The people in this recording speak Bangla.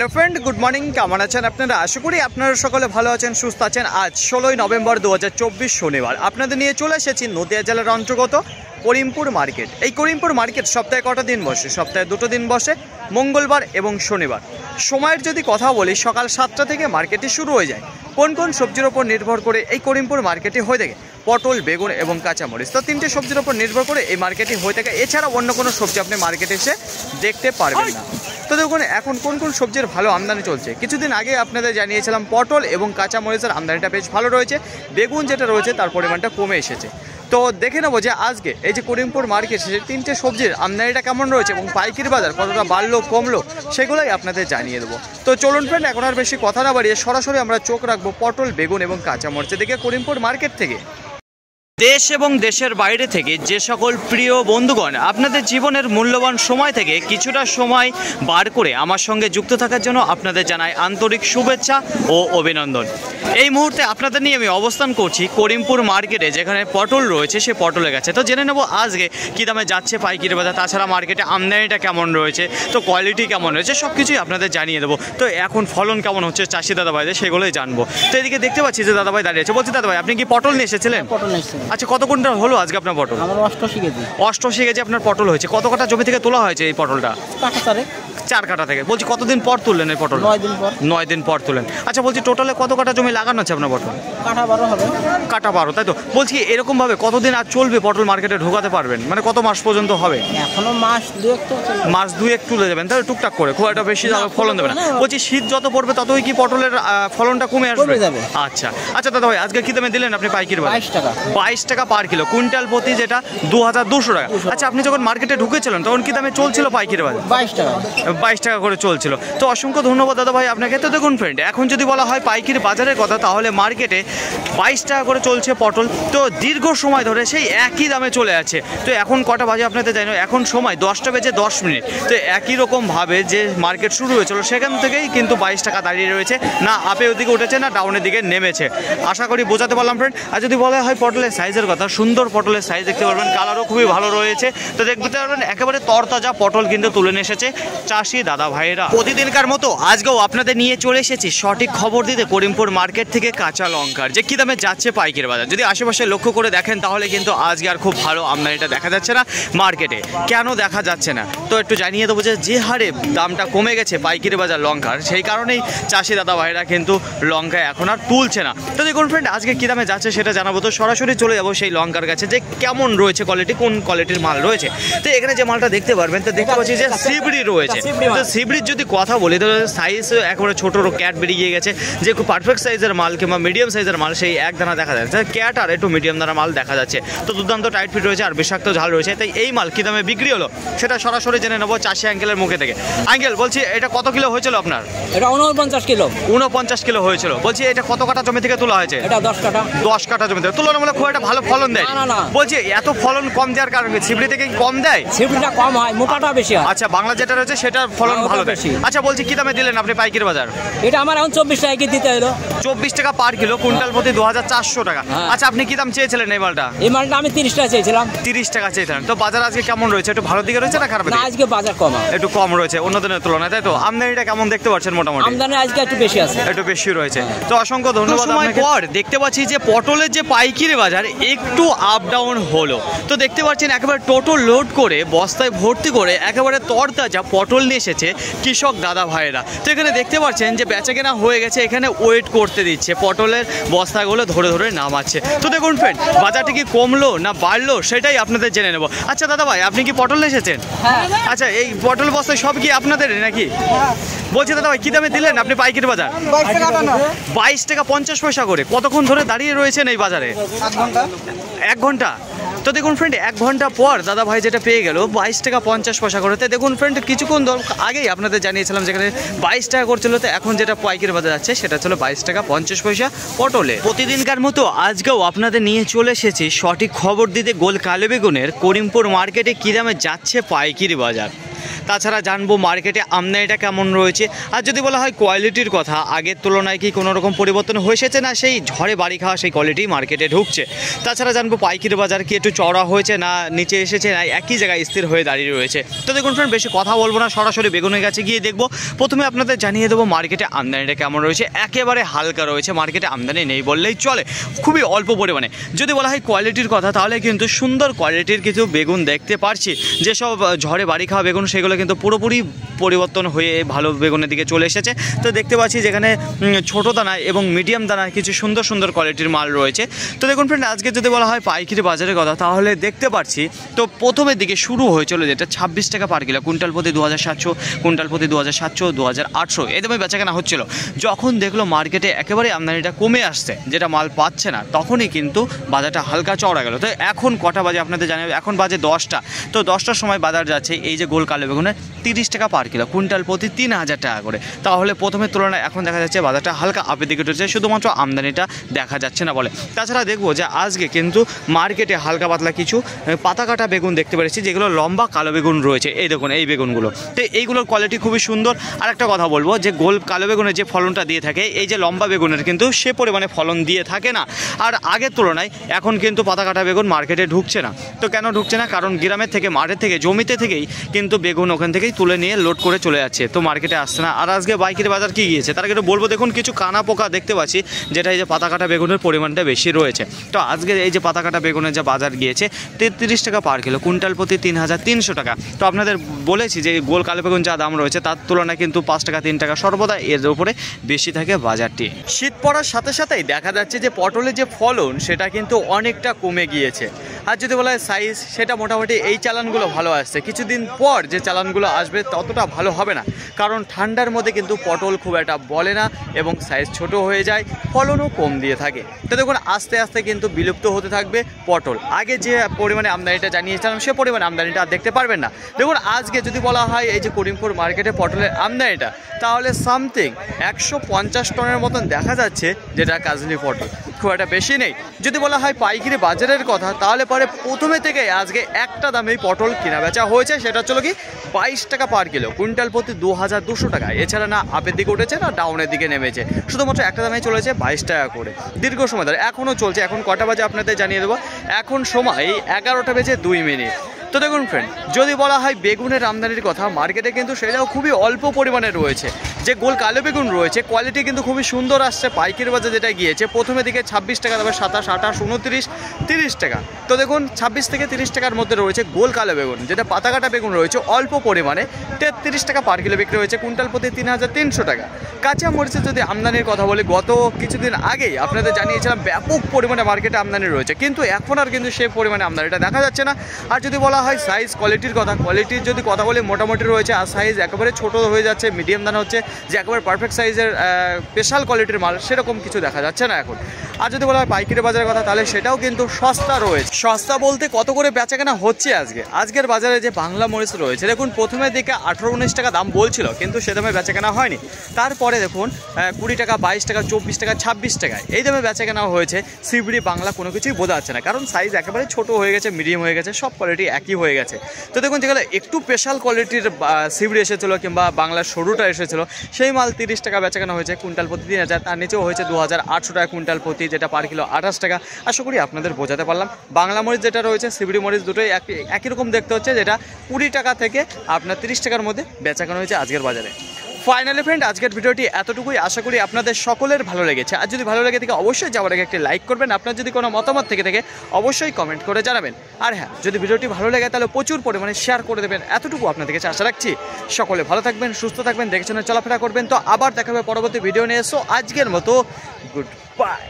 Hello friend, good morning. কেমন আছেন আপনারা? আশা করি আপনারা সকলে ভালো আছেন, সুস্থ আছেন। আজ 16ই নভেম্বর 2024 শনিবার আপনাদের নিয়ে চলে এসেছি নদিয়া জেলার অন্তর্গত করিমপুর মার্কেট। এই করিমপুর মার্কেট সপ্তাহে কটা দিন বসে? সপ্তাহে 2 দিন বসে, মঙ্গলবার এবং শনিবার। সময়ের যদি কথা বলি, সকাল 7টা থেকে মার্কেটটি শুরু হয়ে যায়। কোন কোন সবজির ওপর নির্ভর করে এই করিমপুর মার্কেটে হয়ে থাকে? পটল, বেগুন এবং কাঁচামরিচ। তো 3টে সবজির ওপর নির্ভর করে এই মার্কেটে হয়ে থাকে। এছাড়া অন্য কোনো সবজি আপনি মার্কেটে এসে দেখতে পারবেন না। তো দেখুন এখন কোন কোন সবজির ভালো আমদানি চলছে। কিছুদিন আগে আপনাদের জানিয়েছিলাম পটল এবং কাঁচামরিচের আমদানিটা বেশ ভালো রয়েছে। বেগুন যেটা রয়েছে তার পরিমাণটা কমে এসেছে। তো দেখে নেবো যে আজকে এই যে করিমপুর মার্কেট, সেই 3টে সবজির আমদানিটা কেমন রয়েছে এবং পাইকারি বাজার কতটা বাড়লো কমলো সেগুলোই আপনাদের জানিয়ে দেবো। তো চলুন ফ্রেন্ড, এখন আর বেশি কথা না বাড়িয়ে সরাসরি আমরা চোখ রাখবো পটল, বেগুন এবং কাঁচামরিচের দিকে করিমপুর মার্কেট থেকে। দেশ এবং দেশের বাইরে থেকে যে সকল প্রিয় বন্ধুগণ আপনাদের জীবনের মূল্যবান সময় থেকে কিছুটা সময় বার করে আমার সঙ্গে যুক্ত থাকার জন্য আপনাদের জানাই আন্তরিক শুভেচ্ছা ও অভিনন্দন। এই মুহূর্তে আপনাদের নিয়ে আমি অবস্থান করছি করিমপুর মার্কেটে, যেখানে পটল রয়েছে সে পটলের কাছে। তো জেনে নেব আজকে কী দামে যাচ্ছে পাইকারি বাজার, তাছাড়া মার্কেটে আমদানিটা কেমন রয়েছে, তো কোয়ালিটি কেমন রয়েছে, সব কিছুই আপনাদের জানিয়ে দেবো। তো এখন ফলন কেমন হচ্ছে চাষি দাদাভাইদের সেগুলোই জানবো। তো এদিকে দেখতে পাচ্ছি যে দাদাভাই দাঁড়িয়েছে। বলছি দাদাভাই, আপনি কি পটল নিয়ে এসেছিলেন? পটল নিয়েছি। আচ্ছা, কত কুইন্টাল হলো আজকে আপনার পটল? আমার 88 কেজি। 88 কেজি আপনার পটল হয়েছে। কত কাটা জমি থেকে তোলা হয়েছে এই পটলটা? 4 কাটা থেকে। বলছি কতদিন পর তুললেন এই পটল? 9 দিন পর। 9 দিন পর তুলেন। আচ্ছা বলছি টোটালে কত কাটা জমি লাগানো আছে আপনার পটল? কাটা 12 হবে। কাটা 12, তাই তো? বলছি এরকমভাবে কতদিন আর চলবে পটল মার্কেটে ঢোকাতে পারবেন? মানে কত মাস পর্যন্ত হবে? এখনো মাস 2 তো চলবে। মাস 2 তুলে দেবেন তাহলে টুকটাক করে, খুব একটা বেশি ফলন দেবে না। বলছি শীত যত পড়বে ততই কি পটলের ফলনটা কমে আসবে? আচ্ছা আচ্ছা দাদা ভাই, আজকে কি দামে দিলেন আপনি পাইকারি বাজারে? 22 টাকা। 22 টাকা পার কিলো, কুইন্টাল প্রতি যেটা 2200 টাকা। আচ্ছা, আপনি যখন মার্কেটে ঢুকেছিলেন তখন কি দামে চলছিল পাইকারি বাজার? 22 টাকা। 22 টাকা করে চলছিল। তো অসংখ্য ধন্যবাদ দাদা ভাই আপনাকে। তো দেখুন ফ্রেন্ড, এখন যদি বলা হয় পাইকারি বাজারের কথা, তাহলে মার্কেটে 22 টাকা করে চলছে পটল। তো দীর্ঘ সময় ধরে সেই একই দামে চলে আছে। তো এখন কটা বাজে আপনাদের জানি না, এখন সময় 10টা বেজে 10 মিনিট। তো একই রকমভাবে যে মার্কেট শুরু হয়েছিল সেখান থেকেই কিন্তু 22 টাকা দাঁড়িয়ে রয়েছে, না আপে ওদিকে উঠেছে না ডাউনের দিকে নেমেছে। আশা করি বোঝাতে পারলাম ফ্রেন্ড। আর যদি বলা হয় পটলের সাইজের কথা, সুন্দর পটলের সাইজ দেখতে পারবেন, কালারও খুবই ভালো রয়েছে। তো দেখতে পারবেন একেবারে তরতাজা পটল কিন্তু তুলে নিয়ে এসেছে চাষি দাদা ভাইয়েরা। প্রতিদিনকার মতো আজকেও আপনাদের নিয়ে চলে এসেছি সঠিক খবর দিতে করিমপুর মার্কেট থেকে কাঁচা লঙ্কার যে কী দামে যাচ্ছে পাইকারি বাজার। যদি আশেপাশে লক্ষ্য করে দেখেন তাহলে কিন্তু আজকে আর খুব ভালো আমদানিটা দেখা যাচ্ছে না মার্কেটে। কেন দেখা যাচ্ছে না তো একটু জানিয়ে দেবো। যে হারে দামটা কমে গেছে পাইকারি বাজার লঙ্কার, সেই কারণেই চাষি দাদা ভাইরা কিন্তু লঙ্কা এখন আর তুলছে না। তো দেখুন ফ্রেন্ড, আজকে কী দামে যাচ্ছে সেটা জানাবো। তো সরাসরি চলে যাবো সেই লঙ্কার কাছে যে কেমন রয়েছে কোয়ালিটি, কোন কোয়ালিটির মাল রয়েছে। তো এখানে যে মালটা দেখতে পারবেন, তো দেখতে পাচ্ছি যে সিবড়ি রয়েছে। তো সিবড়ির যদি কথা বলি তো সাইজ একেবারে ছোটো ক্যাট বেরিয়ে গেছে। যে খুব পারফেক্ট সাইজের মাল কিংবা মিডিয়াম সাইজের মাল সেই এক দানা দেখা যাচ্ছে, ক্যাট আর একটু মিডিয়াম দানা মাল দেখা যাচ্ছে। তো দুর্দান্ত টাইট ফিট রয়েছে আর বিষাক্ত ঝাল রয়েছে। তাই এই মাল কী দামে বিক্রি হলো সেটা সরাসরি জেনে নেবো চাষি আঙ্কেলের মুখে থেকে। আঙ্কেল বলছি, এটা কত কিলো হয়েছিল আপনার? এটা 49 কিলো। 49 কিলো হয়েছিল। বলছি এটা কত কাটা জমি থেকে তোলা হয়েছে? এটা 10 কাটা। 10 কাটা জমি থেকে। তুলনামূলক খুব একটা ভালো ফলন দেয় না। বলছি এত ফলন কম দেওয়ার কারণে সিবড়ি থেকে কম দেয়? সিবড়িটা কম হয়, মোটাটা বেশি হয়। আচ্ছা, বাংলা যেটা রয়েছে সেটার ফলন ভালো বেশি। আচ্ছা বলছি কি দামে দিলেন আপনি পাইকারি বাজার? এটা আমার এখন 24 টাকা কি দিতে হলো। 24 টাকা পার কিলো, কুইন্টাল প্রতি 2400 টাকা। আচ্ছা, আপনি কি দাম চেয়েছিলেন এই মালটা? এই মালটা আমি 30 টাকা চেয়েছিলাম। 30 টাকা চেয়েছিলেন। তো বাজার আজকে কেমন রয়েছে? একটু ভালো দিকে রয়েছে না খারাপ দিকে? না, আজকে বাজার কম, একটু কম রয়েছে অন্য দিনের তুলনায়, তাই তো? আমদানিটা কেমন দেখতে পাচ্ছেন? মোটামুটি আমদানি আজকে একটু বেশি আছে। একটু বেশি রয়েছে। তো অসংখ্য ধন্যবাদ আপনাকে। পর দেখতে পাচ্ছি যে পটলের যে পাইকারি বাজার একটু আপ ডাউন হলো। তো দেখতে পাচ্ছেন একেবারে টোটো লোড করে বস্তায় ভর্তি করে একেবারে তরতাজা পটল নিয়ে এসেছে কৃষক দাদা ভাইয়েরা। তো এখানে দেখতে পাচ্ছেন যে বেচাকেনা হয়ে গেছে, এখানে ওয়েট করতে দিচ্ছে, পটলের বস্তাগুলো ধরে ধরে নামাচ্ছে। তো দেখুন ফ্রেন্ড, বাজারটা কি কমলো না বাড়লো সেটাই আপনাদের জেনে নেব। আচ্ছা দাদা ভাই, আপনি কি পটল এসেছেন? আচ্ছা, এই পটল বস্তায় সব কি আপনাদের নাকি? বলছি দাদা ভাই, কি দামে দিলেন আপনি পাইকারি বাজার? 22 টাকা 50 পয়সা করে। কতক্ষণ ধরে দাঁড়িয়ে রয়েছেন এই বাজারে? 1 ঘন্টা। তো দেখুন ফ্রেন্ড, 1 ঘন্টা পর দাদা ভাই যেটা পেয়ে গেল 22 টাকা 50 পয়সা করে। তো দেখুন ফ্রেন্ড, কিছুক্ষণ আগেই আপনাদের জানিয়েছিলাম যেখানে 22 টাকা করছিল, তো এখন যেটা পাইকারি বাজার যাচ্ছে সেটা ছিল 22 টাকা 50 পয়সা পটলে। প্রতিদিনকার মতো আজকেও আপনাদের নিয়ে চলে এসেছি সঠিক খবর দিতে গোল কালো বেগুনের করিমপুর মার্কেটে কী দামে যাচ্ছে পাইকারি বাজার। তাছাড়া জানবো মার্কেটে আমদানিটা কেমন রয়েছে। আর যদি বলা হয় কোয়ালিটির কথা, আগের তুলনায় কি কোনো রকম পরিবর্তন হয়েছে, না সেই ঝড়ে বাড়ি খাওয়া সেই কোয়ালিটি মার্কেটে ঢুকছে। তাছাড়া জানবো পাইকারি বাজার কি একটু চড়া হয়েছে, না নিচে এসেছে, না একই জায়গায় স্থির হয়ে দাঁড়িয়ে রয়েছে। তো দেখুন ফ্রেন্ড, বেশি কথা বলবো না, সরাসরি বেগুনের কাছে গিয়ে দেখবো। প্রথমে আপনাদের জানিয়ে দেবো মার্কেটে আমদানিটা কেমন রয়েছে। একেবারে হালকা রয়েছে, মার্কেটে আমদানি নেই বললেই চলে, খুবই অল্প পরিমাণে। যদি বলা হয় কোয়ালিটির কথা, তাহলে কিন্তু সুন্দর কোয়ালিটির কিছু বেগুন দেখতে পারছি। যেসব ঝড়ে বাড়ি খাওয়া বেগুন, সেগুলো কিন্তু পুরোপুরি পরিবর্তন হয়ে ভালো বেগুনের দিকে চলে এসেছে। তো দেখতে পাচ্ছি যেখানে ছোটো দানায় এবং মিডিয়াম দানায় কিছু সুন্দর সুন্দর কোয়ালিটির মাল রয়েছে। তো দেখুন ফ্রেন্ড, আজকে যদি বলা হয় পাইকারি বাজারের কথা, তাহলে দেখতে পাচ্ছি তো প্রথমের দিকে শুরু হয়েছিল যেটা 26 টাকা পার কিলো, কুইন্টাল প্রতি 2700, কুইন্টাল প্রতি 2700, 2800 এই দামে বেচাকেনা হচ্ছিল। যখন দেখলো মার্কেটে একেবারে আমদানিটা কমে আসছে, যেটা মাল পাচ্ছে না, তখনই কিন্তু বাজারটা হালকা চড়া গেল। তো এখন কটা বাজে আপনাদের জানাবো, এখন বাজে 10টা। তো 10টার সময় বাজার যাচ্ছে এই যে গোল কালো বেগুনের 30 টাকা পার কিলো, কুইন্টাল প্রতি 3000 টাকা করে। তাহলে প্রথমের তুলনায় এখন দেখা যাচ্ছে বাজারটা হালকা আপের দিকে উঠেছে, শুধুমাত্র আমদানিটা দেখা যাচ্ছে না বলে। তাছাড়া দেখবো যে আজকে কিন্তু মার্কেটে হালকা পাতলা কিছু পাতা কাটা বেগুন দেখতে পেরেছি, যেগুলো লম্বা কালো বেগুন রয়েছে। এই দেখুন এই বেগুনগুলো, তো এইগুলোর কোয়ালিটি খুবই সুন্দর। আর একটা কথা বলবো যে গোল কালো বেগুনের যে ফলনটা দিয়ে থাকে, এই যে লম্বা বেগুনের কিন্তু সে পরিমাণে ফলন দিয়ে থাকে না। আর আগের তুলনায় এখন কিন্তু পাতা কাটা বেগুন মার্কেটে ঢুকছে না। তো কেন ঢুকছে না? কারণ গ্রামের থেকে, মাঠের থেকে, জমিতে থেকেই কিন্তু বেগুন ওখান থেকেই তুলে নিয়ে লোড করে চলে যাচ্ছে, তো মার্কেটে আসছে না। আর আজকে পাইকারি বাজার কি গিয়েছে তার আগে বলবো, দেখুন কিছু কানা পোকা দেখতে পাচ্ছি, যেটা এই যে পাতা কাটা বেগুনের পরিমাণটা বেশি রয়েছে। তো আজকে এই যে পাতা কাটা বেগুনের যে বাজার গিয়েছে 33 টাকা পার কিলো, কুইন্টাল প্রতি 3300 টাকা। তো আপনাদের বলেছি যে গোল কালো বেগুন যা দাম রয়েছে, তার তুলনায় কিন্তু 5 টাকা 3 টাকা সর্বদা এর উপরে বেশি থাকে বাজারটি। শীত পড়ার সাথে সাথেই দেখা যাচ্ছে যে পটলের যে ফলন, সেটা কিন্তু অনেকটা কমে গিয়েছে। আর যদি বলা হয় সাইজ, সেটা মোটামুটি এই চালানগুলো ভালো আসছে। কিছুদিন পর যে চালানগুলো আসবে ততটা ভালো হবে না, কারণ ঠান্ডার মধ্যে কিন্তু পটল খুব একটা বলে না এবং সাইজ ছোট হয়ে যায়, ফলনও কম দিয়ে থাকে। তো দেখুন আস্তে আস্তে কিন্তু বিলুপ্ত হতে থাকবে পটল। আগে যে পরিমাণে আমদানিটা জানিয়েছিলাম, সে পরিমাণে আমদানিটা আর দেখতে পারবেন না। দেখুন আজকে যদি বলা হয় এই যে করিমপুর মার্কেটে পটলের আমদানিটা, তাহলে সামথিং 150 টনের মতন দেখা যাচ্ছে, যেটা কাজলি পটল, খুব একটা বেশি নেই। যদি বলা হয় পাইকারি বাজারের কথা, তাহলে পরে প্রথমে থেকে আজকে একটা দামেই পটল কেনা বেচা হয়েছে, সেটা হচ্ছিল কি 22 টাকা পার কিলো, কুইন্টাল প্রতি 2200 টাকা। এছাড়া না আপের দিকে উঠেছে না ডাউনের দিকে নেমেছে, শুধুমাত্র একটা দামেই চলেছে 22 টাকা করে দীর্ঘ সময় ধরে। এখনও চলছে। এখন কটা বাজে আপনাদের জানিয়ে দেবো, এখন সময় 11টা বেজে 2 মিনিট। তো দেখুন ফ্রেন্ড, যদি বলা হয় বেগুনের আমদানির কথা, মার্কেটে কিন্তু সেটাও খুবই অল্প পরিমাণে রয়েছে। যে গোল কালো বেগুন রয়েছে, কোয়ালিটি কিন্তু খুবই সুন্দর আসছে। পাইকারি বাজার যেটা গিয়েছে প্রথমে দিকে 26 টাকা, তারপর 27, 28, 29, 30 টাকা। তো দেখুন 26 থেকে 30 টাকার মধ্যে রয়েছে গোল কালো বেগুন। যেটা পাতা কাটা বেগুন রয়েছে অল্প পরিমাণে 33 টাকা পার কিলো বিক্রি হয়েছে, কুইন্টাল প্রতি 3300 টাকা। কাঁচা মরিচের যদি আমদানির কথা বলি, গত কিছুদিন আগেই আপনাদের জানিয়েছিলাম ব্যাপক পরিমাণে মার্কেটে আমদানি রয়েছে, কিন্তু এখন আর কিন্তু সেই পরিমাণে আমদানিটা দেখা যাচ্ছে না। আর যদি বলা হয় সাইজ কোয়ালিটির কথা, কোয়ালিটির যদি কথা বলি মোটামুটি রয়েছে। আর সাইজ একেবারে ছোট হয়ে যাচ্ছে, মিডিয়াম দানা হচ্ছে, যে একেবারে পারফেক্ট সাইজের স্পেশাল কোয়ালিটির মাল সেরকম কিছু দেখা যাচ্ছে না এখন। আর যদি বলা হয় পাইকারি বাজারের কথা, তাহলে সেটাও কিন্তু সস্তা রয়েছে। সস্তা বলতে কত করে বেচাকেনা হচ্ছে আজকের বাজারে যে বাংলা মরিচ রয়েছে, দেখুন প্রথমের দিকে 18-19 টাকা দাম বলছিল, কিন্তু সে দামে বেচাকেনা হয়নি। তারপরে দেখুন 20 টাকা, 22 টাকা, 24 টাকা, 26 টাকায় এই দামে বেচাকেনা হয়েছে। সিবড়ি বাংলা কোনো কিছুই বোঝা যাচ্ছে না, কারণ সাইজ একেবারে ছোট হয়ে গেছে, মিডিয়াম হয়ে গেছে, সব কোয়ালিটি একই হয়ে গেছে। তো দেখুন যেগুলো একটু স্পেশাল কোয়ালিটির সিবড়ি এসেছিলো কিংবা বাংলার সরুটা এসেছিলো, সেই মাল 30 টাকা বেচাকেনা হয়েছে, কুইন্টাল প্রতি 3000। তার নিচেও হয়েছে 2800 টাকা কুইন্টাল প্রতি, যেটা পার কিলো 28 টাকা। আশা করি আপনাদের বোঝাতে পারলাম। বাংলা মরিচ যেটা রয়েছে, সিবড়ি মরিচ, দুটোই একই রকম দেখতে হচ্ছে, যেটা 20 টাকা থেকে আপনার 30 টাকার মধ্যে বেচাকেনা হয়েছে আজকের বাজারে। ফাইনালি ফ্রেন্ড, আজকের ভিডিওটি এতটুকুই। আশা করি আপনাদের সকলের ভালো লেগেছে। আর যদি ভালো লেগে থাকে অবশ্যই যাওয়ার আগে একটি লাইক করবেন। আপনার যদি কোনো মতামত থেকে অবশ্যই কমেন্ট করে জানাবেন। আর হ্যাঁ, যদি ভিডিওটি ভালো লাগে তাহলে প্রচুর পরিমাণে শেয়ার করে দেবেন, এতটুকু আপনাদের কাছে আশা রাখছি। সকলে ভালো থাকবেন, সুস্থ থাকবেন, দেখে শুনে চলাফেরা করবেন। তো আবার দেখা হবে পরবর্তী ভিডিও নিয়ে। সো আজকের মতো গুড বাই।